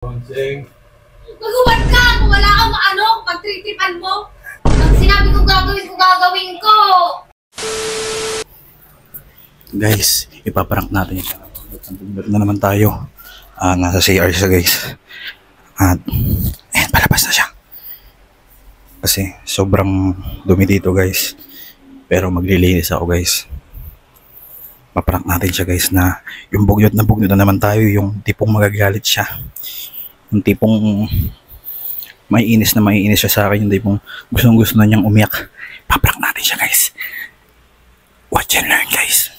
Bonseng. Magubat ka kung wala kang maano, pagtritipan mo. Pag sinabi ko gagawin ko. Guys, ipaprank natin siya. Na naman tayo. Nasa CR siya, guys. At, palabas na siya. Kasi, sobrang dumi dito, guys. Pero maglilinis ako, guys. Paprank natin siya, guys, na yung bugyot na naman tayo. Yung tipong magagalit siya. Yung tipong maiinis siya sa akin. Yung tipong gustong-gusto na niyang umiyak. Paprank natin siya, guys. Watch and learn, guys.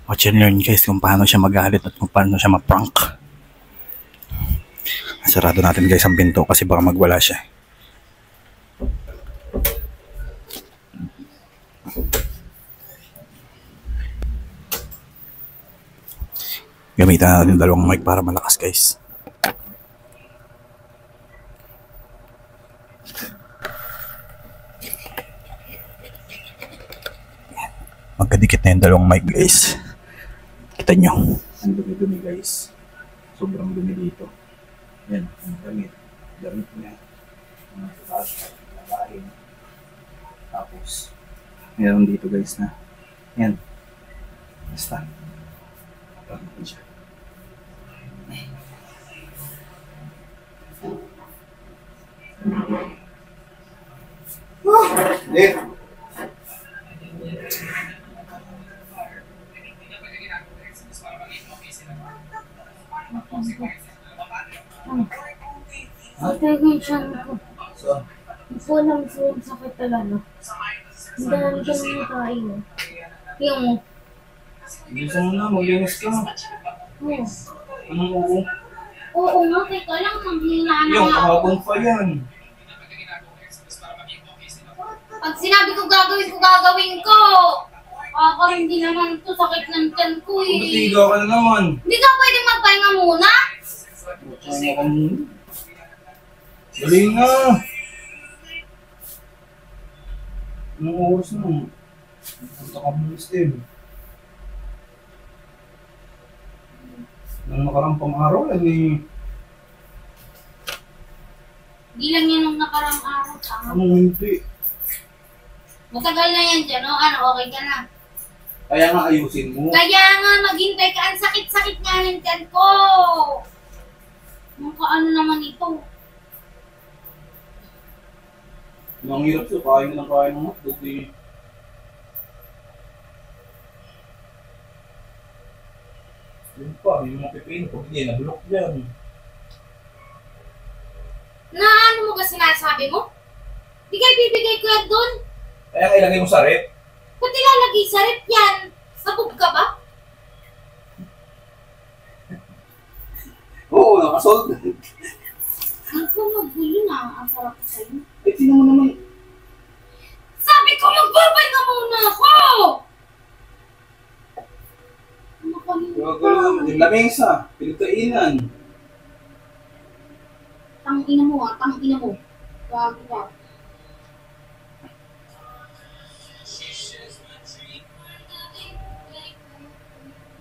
Watch and learn, guys, kung paano siya magalit at kung paano siya ma-prank. Sarado natin, guys, ang pinto kasi baka magwala siya. Gamitan natin yung dalawang mic para malakas, guys. Magkadikit na yung dalawang mic, guys. Kita nyo. Ang dumi-dumi, guys. Sobrang dumi dito. Yan, ang damit. Damit niya. Mga taas, labahin. Tapos, meron dito, guys, na. Yan. Basta. Pagkakas siya. Lift. Matagay siya ko. So, Hindi ko alam saan sakit talaga. Ang dami ka nang kain. Yung mo. bilisan mo na, maglinis ka. Oo. Anong oo? Oo nga, teka lang. Manghina na Yung nga ako. kahapon pa yan. Pag sinabi ko gagawin ko. Hindi naman ito sakit ng tiyan ko eh. Butiga ka na naman. Hindi ka pwedeng magpahinga muna? Ano ka muna? Dali na. Anong oras na? Punta ka muna, Steve. Nang nakarang pang-araw yan eh. Hindi lang yan nung nakarang araw. Tama. Anong hindi? Matagal na yan dyan, no? Okay ka na. Kaya nga ayusin mo. Kaya nga, maghintay ka. Ang sakit-sakit nga ng tiyan ko. Ano naman ito? Ang hirap siya, kain ng hotdog eh. Yun pa, yung mga pipino, pag hindi nabulok yan. Na ano mo ba sinasabi mo? Di kayo bibigay ko yan doon. Kaya nga ilagay mo sa rep. Ba't ilalagay sa rep yan? Sabog ka ba? Oo, nakasold. Ano po magulo na? Ang sarap ko sa'yo. Eh, sino mo naman? Sabi ko magpapahinga muna ako! Ano kanina Huwag pa? ka naman, yung lamesa, pinagkainan. Tangina mo ah, tangina mo. Bago ka.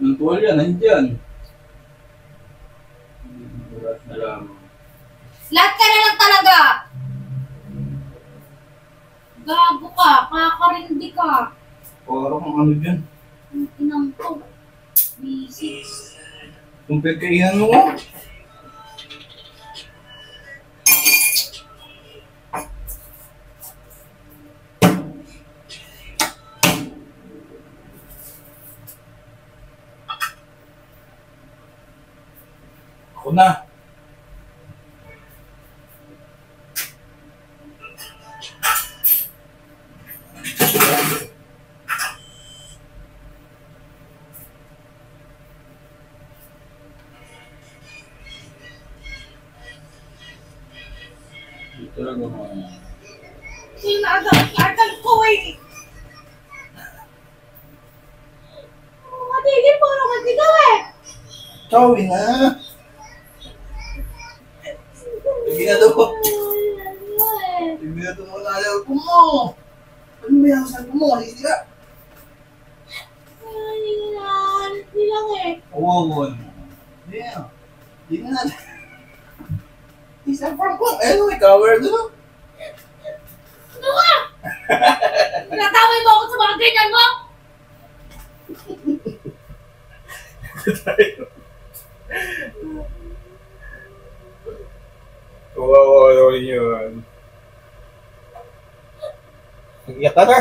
Yung tuwalya, nandyan. Lahat na lang. Lahat ka na lang talaga! Gago ka, kakarindi ka. Parang kung ano dyan. Ang inang to. Busy. Kung pinagkainan mo, ako na. Dito lang naman. Sinagag ko eh. Matigil po naman ikaw eh. Chawin na. Sige na to. Sige na to muna. Ayaw ko mo. Ano mo yan? Saan mo? Hindi ka. Hindi lang eh. Awawon. Yeah. Hindi na natin. Isang prank ko. Ayun, may cover doon. Ano ka? Nataway mo ako sa mga ganyan mo? Kawawa naman yun. Nag-iyak ka na.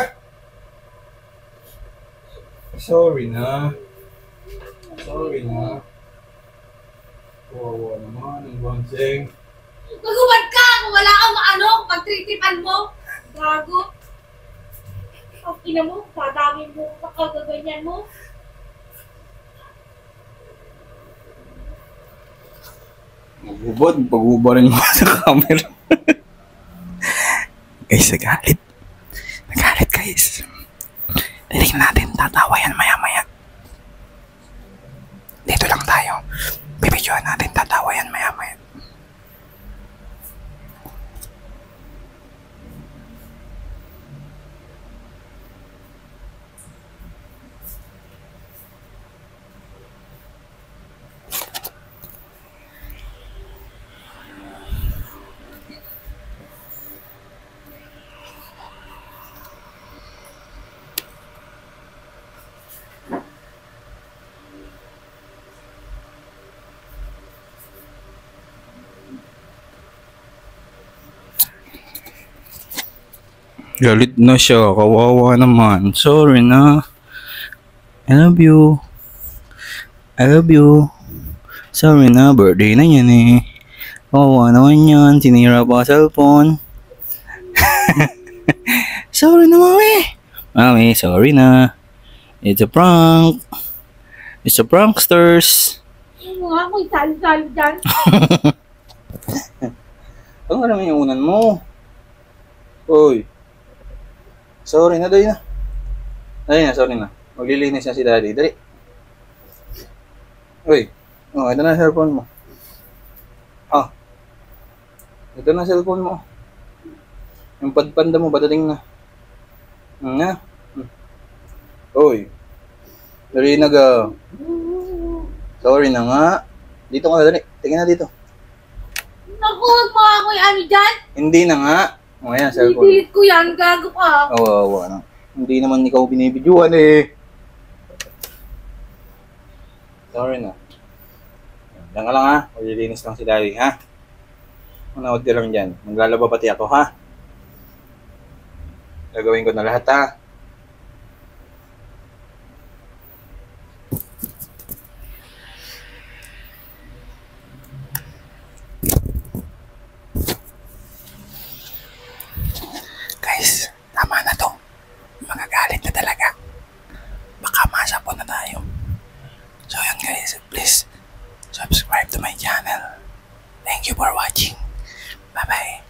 Sorry na. Sorry na. Kawawa naman ang bonseng. Magubad ka kung wala kang maano, pagtritipan mo. Gago. Ang ina mo, dadami mo, makagaganyan mo. Magubad, pag-ubarin mo sa camera. Guys, nagalit. Nagalit, guys. Titignan natin, tatawa yan maya-maya. Dito lang tayo. Bibidyoan natin, tatawa yan maya-maya. Galit na siya, kawawa naman. Sorry na. I love you. I love you. Sorry na, birthday na yan eh. Kawawa naman yan, sinira pa cellphone. Sorry na, mami. Mami, sorry na. It's a prank. It's a pranksters. Ano nga, ako'y salo-salo dyan. Ano nga naman yung unan mo? Uy. Sorry na, dali na. Dali na, sorry na. Maglilinis na si daddy. Dali. Uy. Oh, ito na cellphone mo. Ah. Ito na cellphone mo. Yung padpanda mo, badating na. Na. Uy. Dali na ga. Sorry na nga. Dito ka, dali. Tingin na dito. Naku, huwag mo ako'y ano dyan. Hindi na nga. O, ayan, cellphone. Ipilit ko yan, gago ka. Awa na. Hindi naman ikaw binibidyoan eh. Sorry na. Diyan ka lang ha. Maglilinis lang si daddy ha. Manood ka lang dyan. Maglalaba pati ako ha. Gagawin ko na lahat ha. Guys, tama na to. Magagalit na talaga. Baka masapon na tayo. So yun guys, please subscribe to my channel. Thank you for watching. Bye bye.